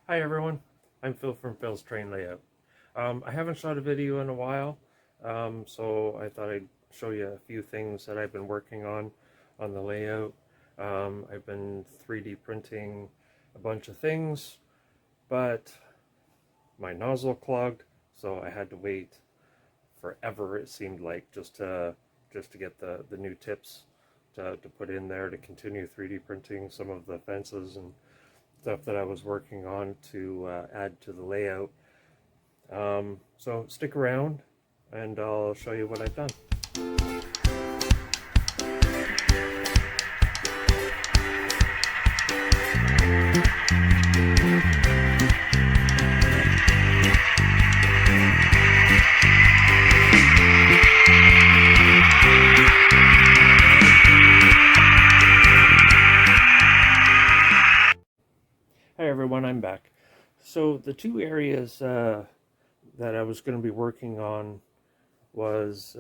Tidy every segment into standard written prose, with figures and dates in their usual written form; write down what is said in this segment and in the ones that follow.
Hi everyone, I'm Phil from Phil's Train Layout. I haven't shot a video in a while, so I thought I'd show you a few things that I've been working on the layout. I've been 3D printing a bunch of things, but my nozzle clogged, so I had to wait forever, it seemed like, just to get the new tips to put in there to continue 3D printing some of the fences and stuff that I was working on to add to the layout. So stick around and I'll show you what I've done. Hi everyone, I'm back. So the two areas that I was going to be working on was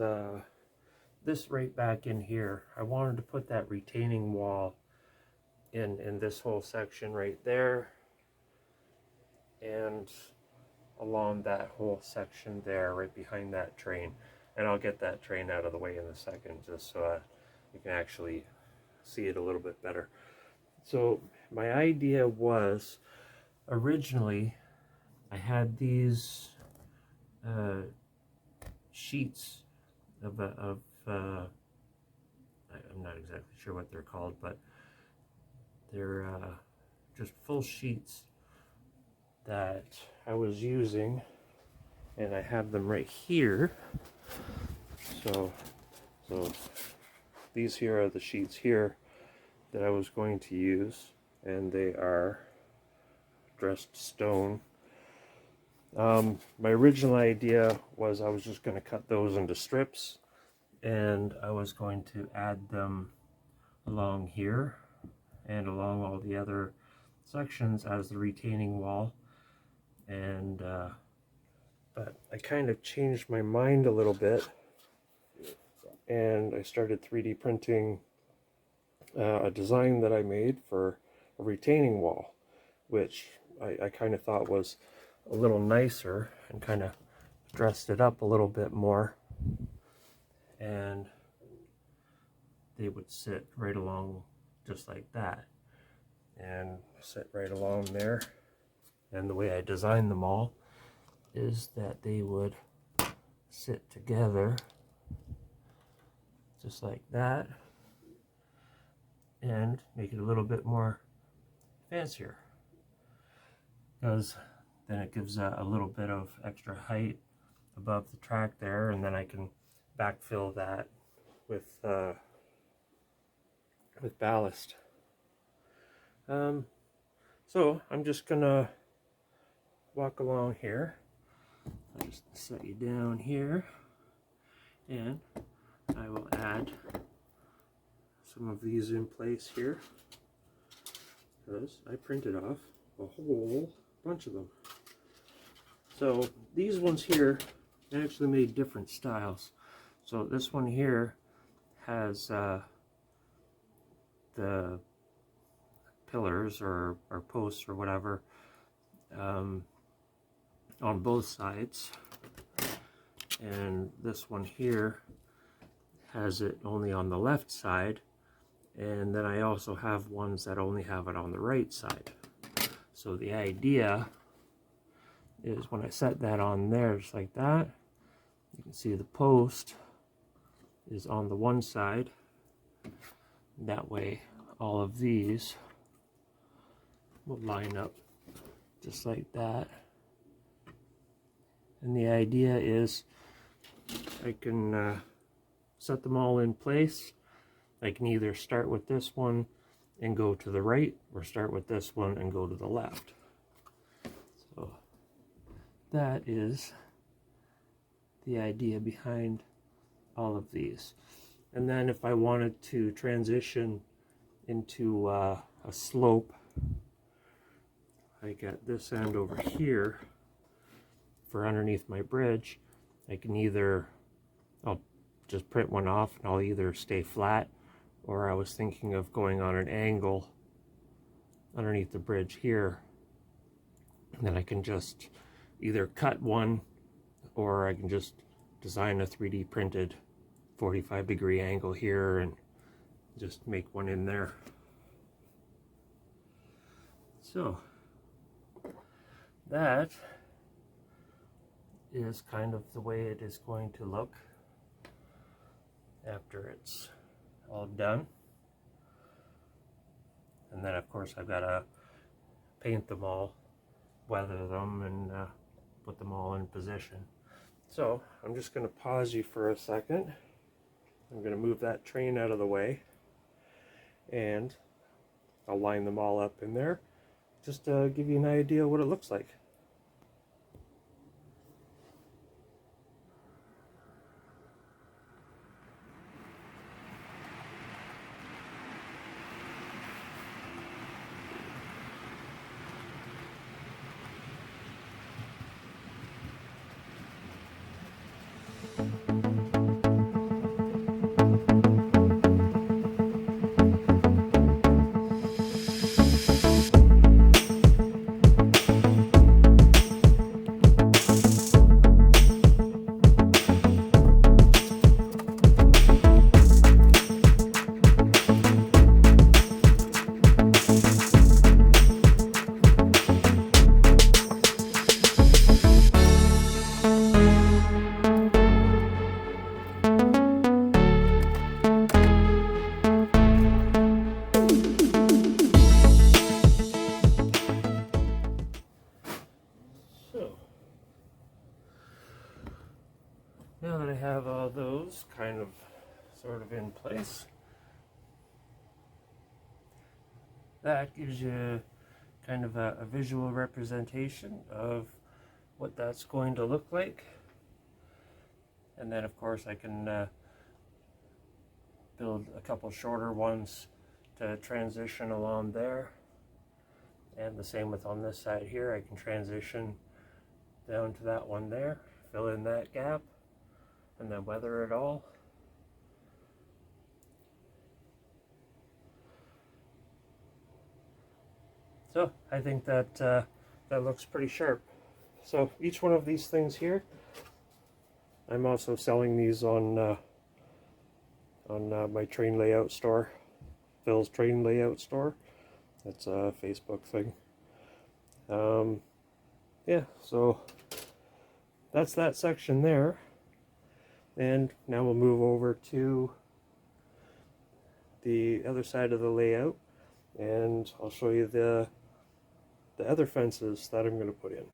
this right back in here. I wanted to put that retaining wall in this whole section right there and along that whole section there right behind that train. And I'll get that train out of the way in a second just so you can actually see it a little bit better. So my idea was, originally I had these sheets of I'm not exactly sure what they're called, but they're just full sheets that I was using, and I have them right here. So these here are the sheets here that I was going to use, and they are dressed stone. My original idea was I was just going to cut those into strips, and I was going to add them along here and along all the other sections as the retaining wall. And but I kind of changed my mind a little bit, and I started 3D printing a design that I made for a retaining wall, which I kind of thought was a little nicer, and kind of dressed it up a little bit more, and they would sit right along just like that and sit right along there. And the way I designed them all is that they would sit together just like that and make it a little bit more fancier, because then it gives a little bit of extra height above the track there, and then I can backfill that with ballast. So I'm just gonna walk along here. I'll just set you down here, and I will add some of these in place here, because I printed off a whole bunch of them. So these ones here, I actually made different styles. So this one here has the pillars or posts or whatever on both sides, and this one here has it only on the left side, and then I also have ones that only have it on the right side. So the idea is, when I set that on there just like that, you can see the post is on the one side. That way all of these will line up just like that. And the idea is I can set them all in place. I can either start with this one and go to the right, or start with this one and go to the left. So that is the idea behind all of these. And then if I wanted to transition into a slope, I got this end over here for underneath my bridge. I can either, I'll just print one off and I'll either stay flat, or I was thinking of going on an angle underneath the bridge here then I can just either cut one, or I can just design a 3D printed 45-degree angle here and just make one in there. So that is kind of the way it is going to look after it's all done. And then of course I've got to paint them all, weather them, and put them all in position. So I'm just going to pause you for a second. I'm going to move that train out of the way, and I'll line them all up in there just to give you an idea what it looks like. So now that I have all those kind of sort of in place, that gives you kind of a visual representation of what that's going to look like. And then of course I can build a couple shorter ones to transition along there, and the same with on this side here. I can transition down to that one there, fill in that gap, and then weather it all. So I think that that looks pretty sharp. So each one of these things here, I'm also selling these on my train layout store, Phil's Train Layout Store. That's a Facebook thing. Yeah, so that's that section there. And now we'll move over to the other side of the layout, and I'll show you the other fences that I'm going to put in.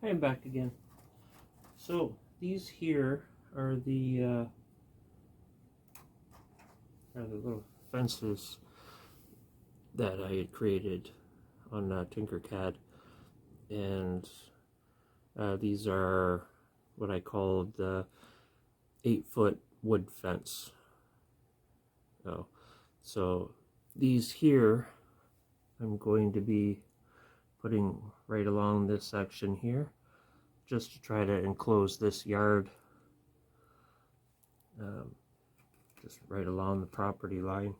I am back again. So these here are the little fences that I had created on Tinkercad, and these are what I call the 8-foot wood fence. Oh, so these here I'm going to be putting right along this section here, just to try to enclose this yard, just right along the property line.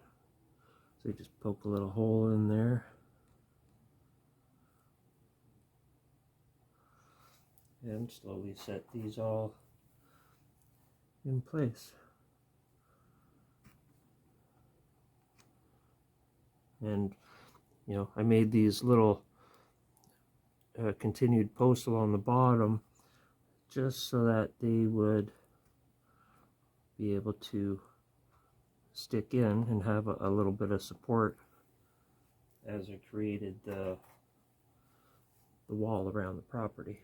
So you just poke a little hole in there, and slowly set these all in place. And you know, I made these little continued posts along the bottom just so that they would be able to stick in and have a little bit of support as I created the the wall around the property.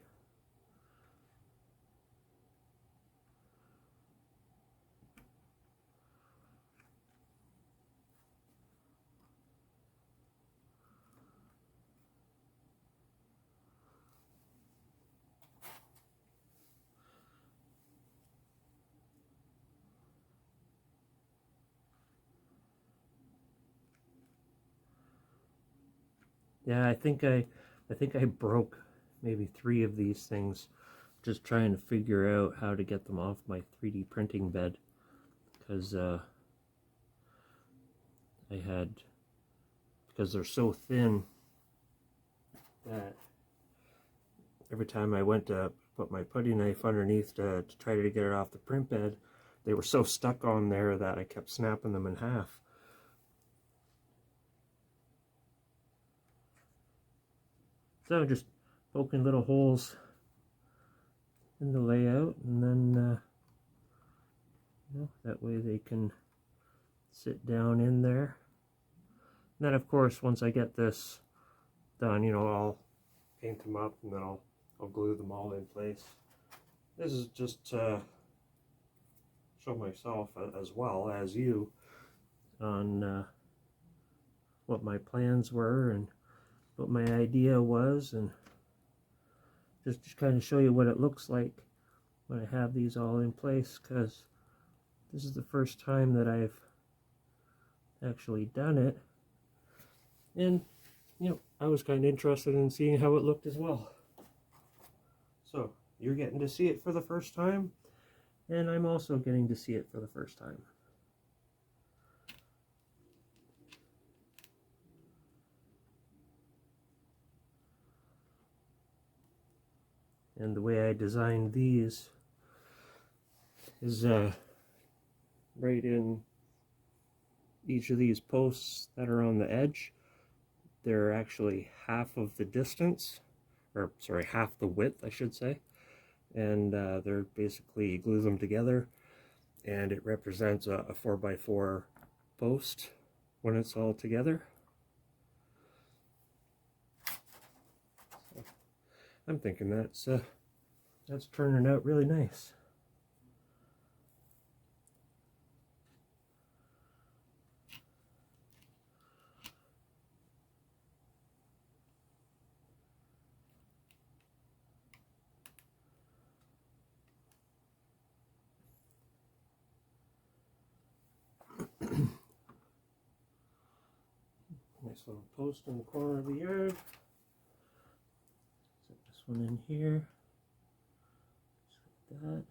Yeah, I think I broke maybe 3 of these things just trying to figure out how to get them off my 3D printing bed, because because they're so thin that every time I went to put my putty knife underneath to try to get it off the print bed, they were so stuck on there that I kept snapping them in half. So just poking little holes in the layout, and then that way they can sit down in there. And then of course, once I get this done, I'll paint them up, and then I'll glue them all in place. This is just to show myself as well as you on what my plans were and what my idea was, and just kind of show you what it looks like when I have these all in place, because this is the first time that I've actually done it, and I was kind of interested in seeing how it looked as well. So you're getting to see it for the first time, and I'm also getting to see it for the first time. And the way I designed these is right in each of these posts that are on the edge, they're actually half of the distance, or sorry, half the width I should say, and they're basically glue them together, and it represents a 4x4 post when it's all together. I'm thinking that's turning out really nice. Nice little post in the corner of the yard. Set this one in here. Just like that.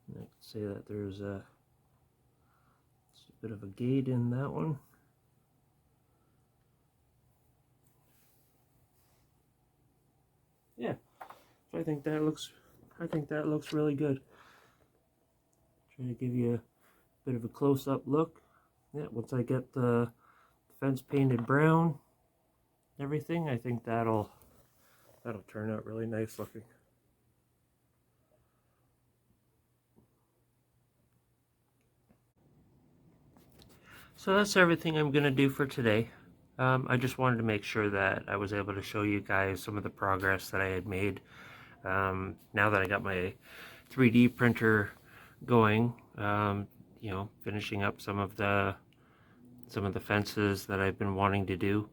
And I can say that there's just a bit of a gate in that one. Yeah, so I think that looks really good. Trying to give you a bit of a close-up look. Yeah, once I get the fence painted brown, everything, I think that'll turn out really nice looking. So that's everything I'm going to do for today. I just wanted to make sure that I was able to show you guys some of the progress that I had made. Now that I got my 3D printer going, finishing up some of the fences that I've been wanting to do.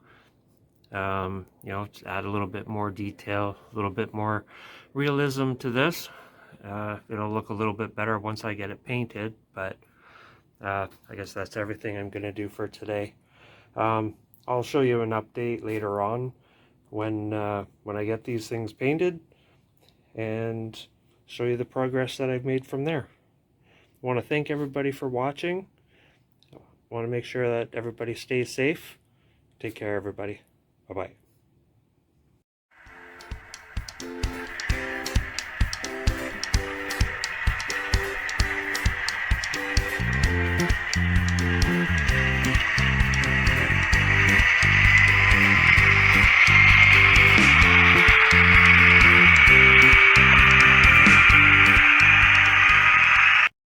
Just add a little bit more detail, a little bit more realism to this. It'll look a little bit better once I get it painted, but I guess that's everything I'm going to do for today. I'll show you an update later on when I get these things painted, and show you the progress that I've made from there. I want to thank everybody for watching. I want to make sure that everybody stays safe. Take care, everybody. Bye-bye.